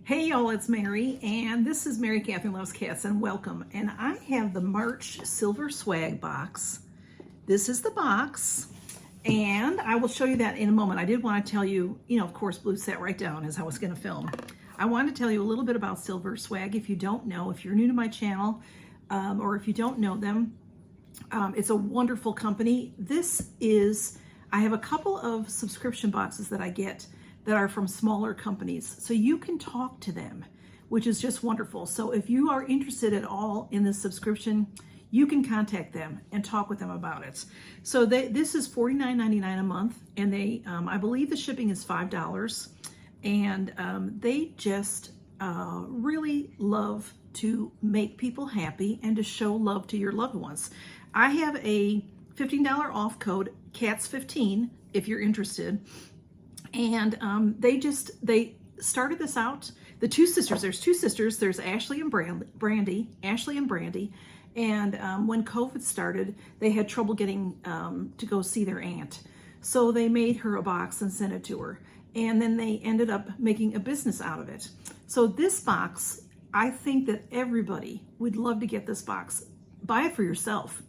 Hey y'all, it's Mary, and this is Mary Catherine Loves Cats, and welcome. And I have the March Silver Swag box. This is the box, and I will show you that in a moment. I did want to tell you, of course, Blue sat right down as I was going to film. I wanted to tell you a little bit about Silver Swag. If you don't know, if you're new to my channel, or if you don't know them, it's a wonderful company. I have a couple of subscription boxes that I get that are from smaller companies, so you can talk to them, which is just wonderful. So if you are interested at all in this subscription, you can contact them and talk with them about it. So this is $49.99 a month, and I believe the shipping is $5, and they just really love to make people happy and to show love to your loved ones. I have a $15 off code, CATS15, if you're interested. And they started this out. The two sisters, there's two sisters. There's Ashley and Brandy. And when COVID started, they had trouble getting to go see their aunt. So they made her a box and sent it to her. And then they ended up making a business out of it. So this box, I think that everybody would love to get this box. Buy it for yourself.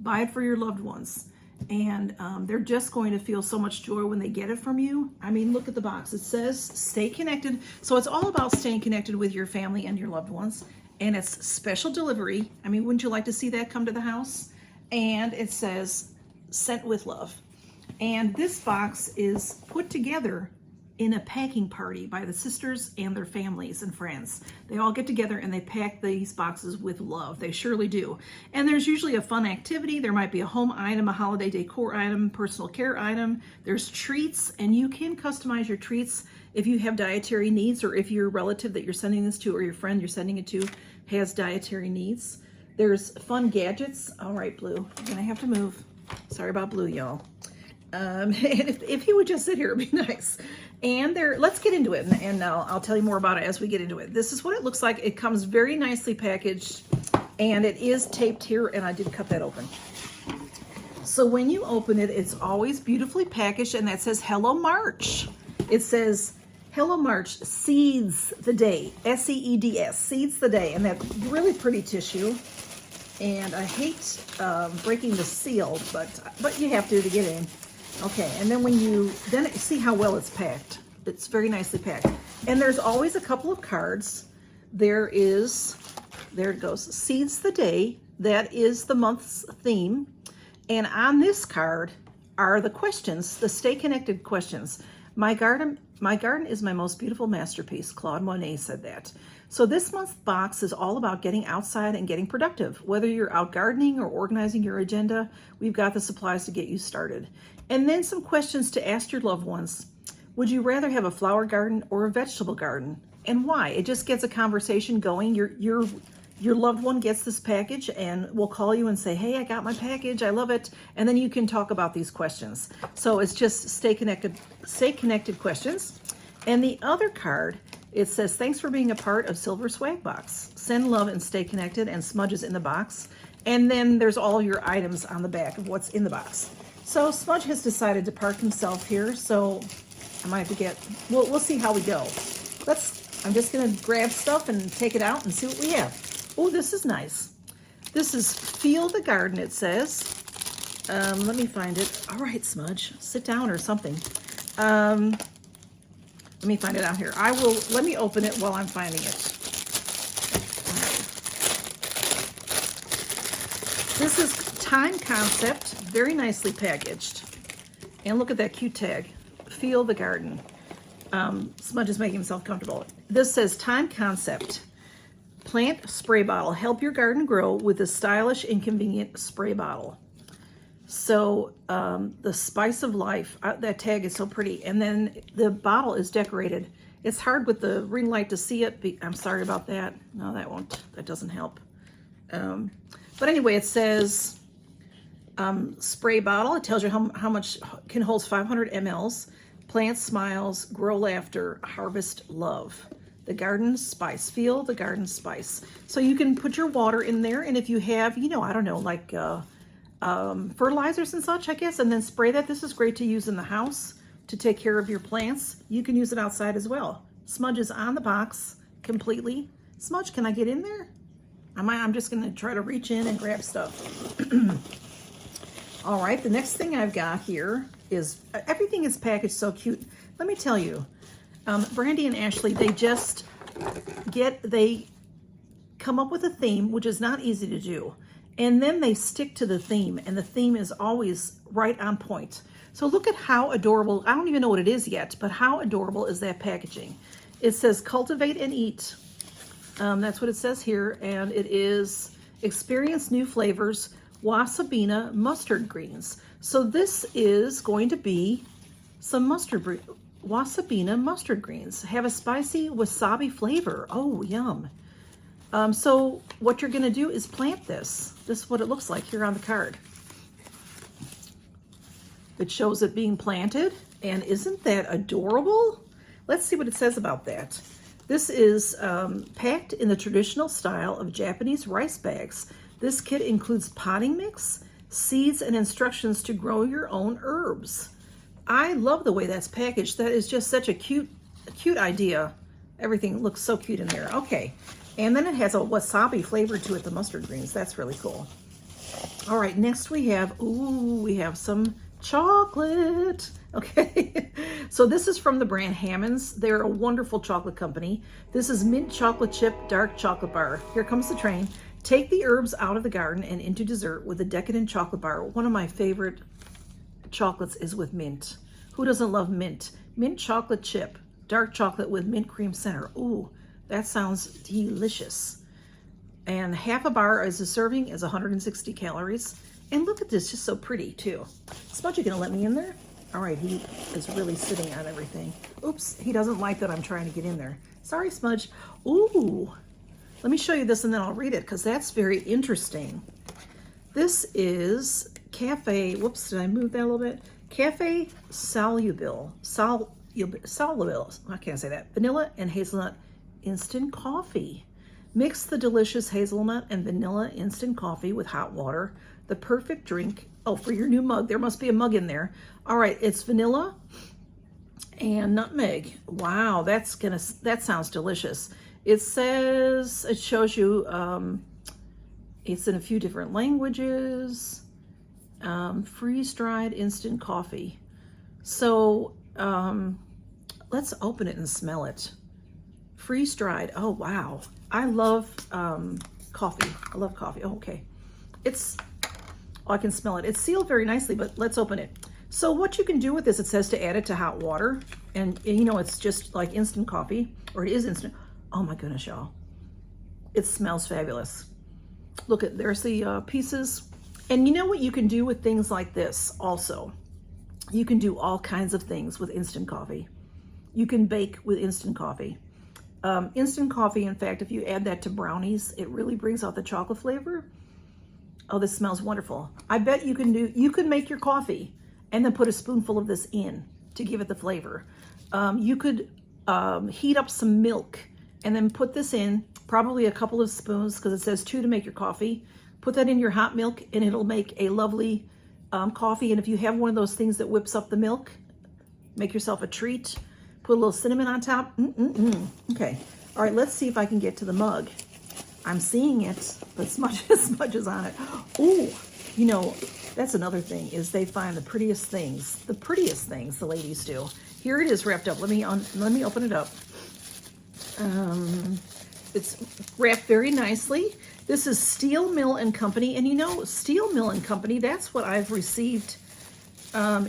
Buy it for your loved ones. And they're just going to feel so much joy when they get it from you. I mean, look at the box. It says stay connected. So it's all about staying connected with your family and your loved ones. And it's special delivery. I mean, wouldn't you like to see that come to the house? And it says sent with love. And this box is put together in a packing party by the sisters and their families and friends. They all get together and they pack these boxes with love. They surely do. And there's usually a fun activity. There might be a home item, a holiday decor item, personal care item. There's treats, and you can customize your treats if you have dietary needs, or if your relative that you're sending this to or your friend you're sending it to has dietary needs. There's fun gadgets. All right, Blue, you're gonna have to move. Sorry about Blue, y'all. And if he would just sit here, it'd be nice. And let's get into it, and I'll tell you more about it as we get into it. This is what it looks like. It comes very nicely packaged, and it is taped here, and I did cut that open. So when you open it, it's always beautifully packaged, and that says Hello March. It says Hello March, seeds the day, S-E-E-D-S, seeds the day, and that's really pretty tissue. And I hate breaking the seal, but you have to get in. Okay, and then see how well it's packed. It's very nicely packed. And there's always a couple of cards. There it goes, Seeds the Day. That is the month's theme. And on this card are the questions, the Stay Connected questions. My garden is my most beautiful masterpiece. Claude Monet said that. So this month's box is all about getting outside and getting productive. Whether you're out gardening or organizing your agenda, we've got the supplies to get you started. And then some questions to ask your loved ones. Would you rather have a flower garden or a vegetable garden? And why? It just gets a conversation going. Your loved one gets this package and will call you and say, hey, I got my package, I love it. And then you can talk about these questions. So it's just stay connected questions. And the other card, it says, thanks for being a part of Silver Swag Box. Send love and stay connected, and Smudge is in the box. And then there's all your items on the back of what's in the box. So Smudge has decided to park himself here, so I might have to we'll see how we go. I'm just gonna grab stuff and take it out and see what we have. Oh, this is nice. This is Feel the Garden, it says. Let me find it. All right, Smudge, sit down or something. Let me find it out here. Let me open it while I'm finding it. This is Time Concept, very nicely packaged. And look at that cute tag, Feel the Garden. Smudge is making himself comfortable. This says Time Concept, plant spray bottle. Help your garden grow with a stylish and convenient spray bottle. So the Spice of Life, that tag is so pretty. And then the bottle is decorated. It's hard with the ring light to see it. I'm sorry about that. No, that doesn't help. But anyway, it says spray bottle. It tells you how much can hold 500 mLs. Plant smiles, grow laughter, harvest love. The garden spice, feel the garden spice. So you can put your water in there, and if you have, I don't know, like fertilizers and such, I guess, and then spray that. This is great to use in the house to take care of your plants. You can use it outside as well. Smudge is on the box. completely. Smudge, can I get in there? I'm just going to try to reach in and grab stuff. All right, the next thing I've got here is, everything is packaged so cute. Let me tell you, Brandy and Ashley, they come up with a theme, which is not easy to do. And then they stick to the theme, and the theme is always right on point. So look at how adorable, I don't even know what it is yet, but how adorable is that packaging? It says cultivate and eat. That's what it says here, and it is experience new flavors, Wasabina mustard greens. So this is going to be some Wasabina mustard greens. Have a spicy wasabi flavor. Oh, yum. So what you're going to do is plant this. This is what it looks like here on the card. It shows it being planted, and isn't that adorable? Let's see what it says about that. This is packed in the traditional style of Japanese rice bags. This kit includes potting mix, seeds, and instructions to grow your own herbs. I love the way that's packaged. That is just such a cute idea. Everything looks so cute in there. Okay, and then it has a wasabi flavor to it, the mustard greens. That's really cool. All right, next we have some chocolate. Okay, so this is from the brand Hammond's. They're a wonderful chocolate company. This is mint chocolate chip dark chocolate bar. Here comes the train. Take the herbs out of the garden and into dessert with a decadent chocolate bar. One of my favorite chocolates is with mint. Who doesn't love mint? Mint chocolate chip, dark chocolate with mint cream center. Ooh, that sounds delicious. And half a bar as a serving is 160 calories. And look at this, just so pretty too. Smudge, you gonna let me in there? All right, he is really sitting on everything. Oops, he doesn't like that I'm trying to get in there. Sorry, Smudge. Ooh. Let me show you this and then I'll read it because that's very interesting. This is Cafe, whoops, did I move that a little bit? Cafe Soluble, I can't say that. Vanilla and hazelnut instant coffee. Mix the delicious hazelnut and vanilla instant coffee with hot water. The perfect drink. Oh, for your new mug, there must be a mug in there. All right, it's vanilla and nutmeg. Wow, that sounds delicious. It says, it shows you, it's in a few different languages, freeze-dried instant coffee. So let's open it and smell it. Freeze-dried, oh wow. I love coffee, I love coffee. Oh, okay. I can smell it. It's sealed very nicely, but let's open it. So what you can do with this, it says to add it to hot water, and you know, it's just like instant coffee, or it is instant. Oh my goodness, y'all. It smells fabulous. Look at, there's the pieces. And you know what you can do with things like this also? You can do all kinds of things with instant coffee. You can bake with instant coffee. Instant coffee, in fact, if you add that to brownies, it really brings out the chocolate flavor. Oh, this smells wonderful. I bet you can make your coffee and then put a spoonful of this in to give it the flavor. You could heat up some milk and then put this in, probably a couple of spoons, because it says 2 to make your coffee. Put that in your hot milk and it'll make a lovely coffee. And if you have one of those things that whips up the milk, make yourself a treat. Put a little cinnamon on top. Okay, all right, let's see if I can get to the mug. I'm seeing it, but Smudge is on it. Ooh, you know, that's another thing, is they find the prettiest things the ladies do. Here it is wrapped up. Let me open it up. It's wrapped very nicely. This is Steel Mill and Company, and you know, Steel Mill and Company, that's what I've received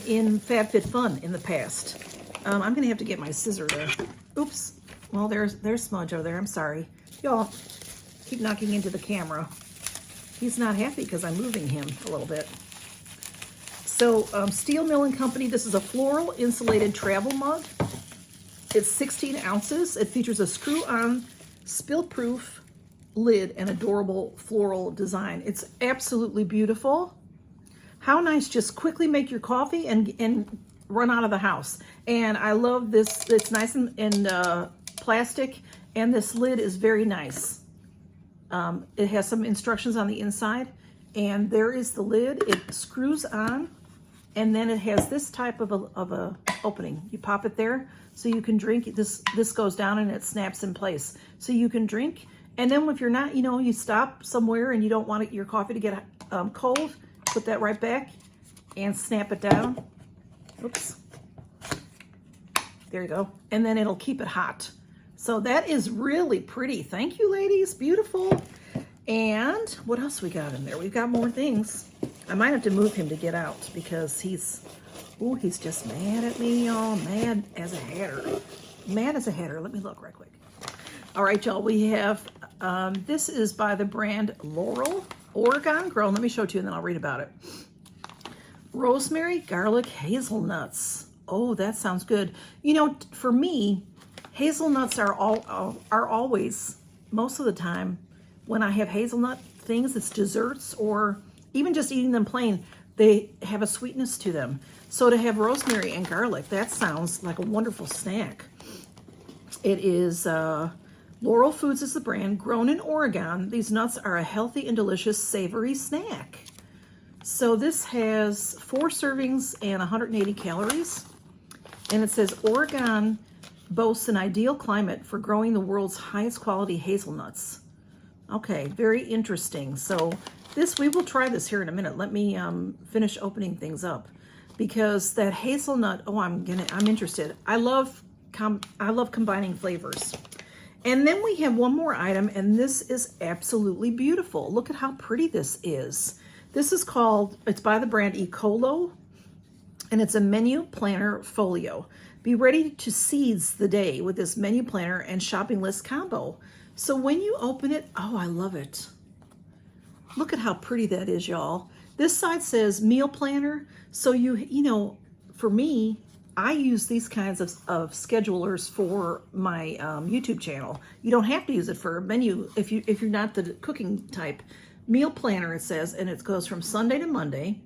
in Fab Fit Fun in the past. I'm gonna have to get my scissor there. Oops. Well, there's Smudge over there. I'm sorry. Y'all keep knocking into the camera. He's not happy because I'm moving him a little bit. So Steel Mill and Company, this is a floral insulated travel mug. It's 16 ounces. It features a screw-on, spill-proof lid and adorable floral design. It's absolutely beautiful. How nice, just quickly make your coffee and run out of the house. And I love this, it's nice and plastic, and this lid is very nice. It has some instructions on the inside, and there is the lid. It screws on, and then it has this type of a opening. You pop it there. So you can drink, this goes down and it snaps in place. So you can drink, and then if you're not, you know, you stop somewhere and you don't want your coffee to get cold, put that right back and snap it down. Oops. There you go. And then it'll keep it hot. So that is really pretty. Thank you, ladies. Beautiful. And what else we got in there? We've got more things. I might have to move him to get out because he's just mad at me, y'all. Mad as a hatter. Mad as a hatter. Let me look right quick. All right, y'all. We have, this is by the brand Laurel, Oregon grown. Let me show it to you and then I'll read about it. Rosemary, garlic, hazelnuts. Oh, that sounds good. You know, for me, hazelnuts are always, most of the time, when I have hazelnut things, it's desserts or even just eating them plain, they have a sweetness to them. So to have rosemary and garlic, that sounds like a wonderful snack. It is, Laurel Foods is the brand, grown in Oregon. These nuts are a healthy and delicious savory snack. So this has 4 servings and 180 calories. And it says Oregon boasts an ideal climate for growing the world's highest quality hazelnuts. Okay, very interesting. So this, we will try this here in a minute. Let me finish opening things up because that hazelnut, oh, I'm interested. I love combining flavors. And then we have one more item, and this is absolutely beautiful. Look at how pretty this is. This is called, it's by the brand Ecolo, and it's a menu planner folio. Be ready to seize the day with this menu planner and shopping list combo. So when you open it, oh, I love it. Look at how pretty that is, y'all. This side says meal planner. So you know, for me, I use these kinds of schedulers for my YouTube channel. You don't have to use it for a menu if you're not the cooking type. Meal planner, it says, and it goes from Sunday to Monday.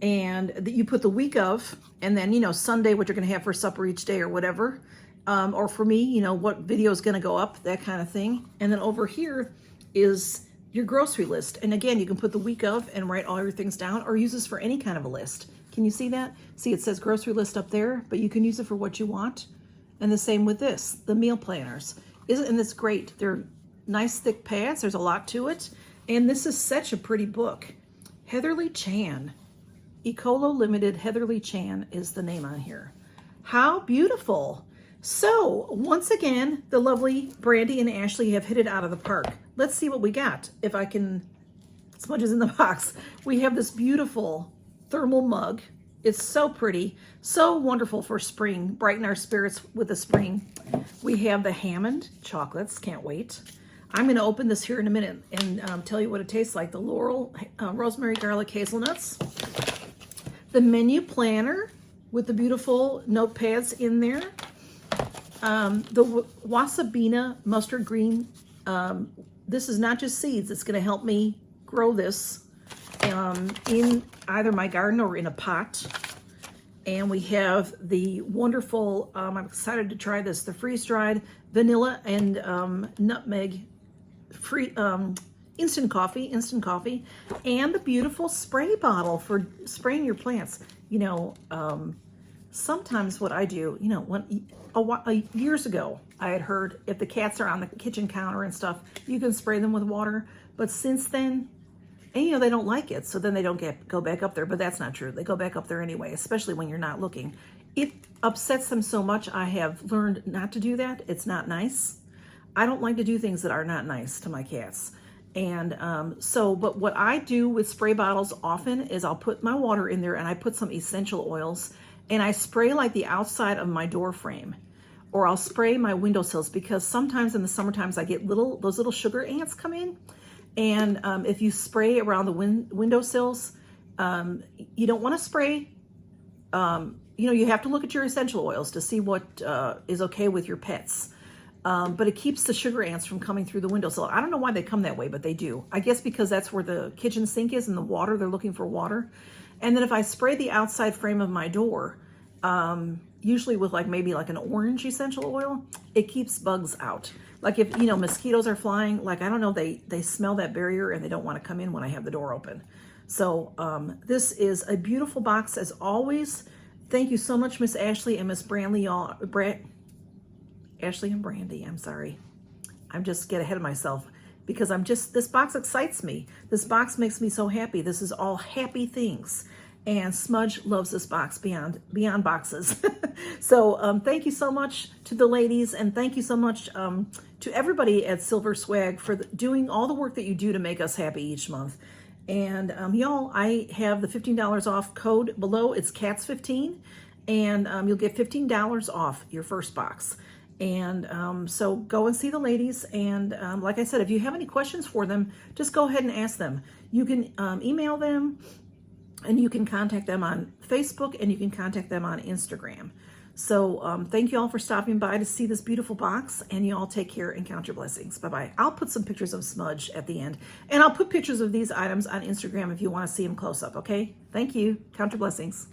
And you put the week of, and then, you know, Sunday, what you're going to have for supper each day or whatever. Or for me, you know, what video is going to go up, that kind of thing. And then over here is your grocery list. And again, you can put the week of and write all your things down or use this for any kind of a list. Can you see that? See, it says grocery list up there, but you can use it for what you want. And the same with this, the meal planners. And it's great. They're nice thick pads. There's a lot to it. And this is such a pretty book. Heatherly Chan. Ecolo Limited Heatherly Chan is the name on here. How beautiful. So once again, the lovely Brandy and Ashley have hit it out of the park. Let's see what we got. If I can, smudges in the box. We have this beautiful thermal mug. It's so pretty, so wonderful for spring. Brighten our spirits with the spring. We have the Hammond chocolates. Can't wait. I'm going to open this here in a minute and tell you what it tastes like. The Laurel Rosemary Garlic Hazelnuts. The menu planner with the beautiful notepads in there. The Wasabina mustard green. This is not just seeds. It's going to help me grow this in either my garden or in a pot. And we have the wonderful, I'm excited to try this, the freeze-dried vanilla and nutmeg free instant coffee, and the beautiful spray bottle for spraying your plants. You know, sometimes what I do, you know, years ago, I had heard if the cats are on the kitchen counter and stuff, you can spray them with water. But since then, and you know, they don't like it, so then they don't go back up there. But that's not true. They go back up there anyway, especially when you're not looking. It upsets them so much. I have learned not to do that. It's not nice. I don't like to do things that are not nice to my cats. And but what I do with spray bottles often is I'll put my water in there and I put some essential oils and I spray like the outside of my door frame, or I'll spray my windowsills, because sometimes in the summer times I get those little sugar ants come in. And if you spray around the windowsills, you don't want to spray, you know, you have to look at your essential oils to see what is okay with your pets. But it keeps the sugar ants from coming through the windowsill. I don't know why they come that way, but they do. I guess because that's where the kitchen sink is and the water, they're looking for water. And then if I spray the outside frame of my door, usually with maybe an orange essential oil, it keeps bugs out. Like if, you know, mosquitoes are flying, I don't know, they smell that barrier and they don't want to come in when I have the door open. So this is a beautiful box as always. Thank you so much, Miss Ashley and Miss Brandley, y'all. Ashley and Brandy, I'm sorry. I'm just get ahead of myself because this box excites me. This box makes me so happy. This is all happy things. And Smudge loves this box beyond boxes. So thank you so much to the ladies, and thank you so much to everybody at Silver Swag for doing all the work that you do to make us happy each month. And y'all, I have the $15 off code below. It's CATS15, and you'll get $15 off your first box. And so go and see the ladies. And like I said, if you have any questions for them, just go ahead and ask them. You can email them, and you can contact them on Facebook, and you can contact them on Instagram. So thank you all for stopping by to see this beautiful box, and you all take care and count your blessings. Bye-bye. I'll put some pictures of Smudge at the end, and I'll put pictures of these items on Instagram if you want to see them close up, okay? Thank you. Count your blessings.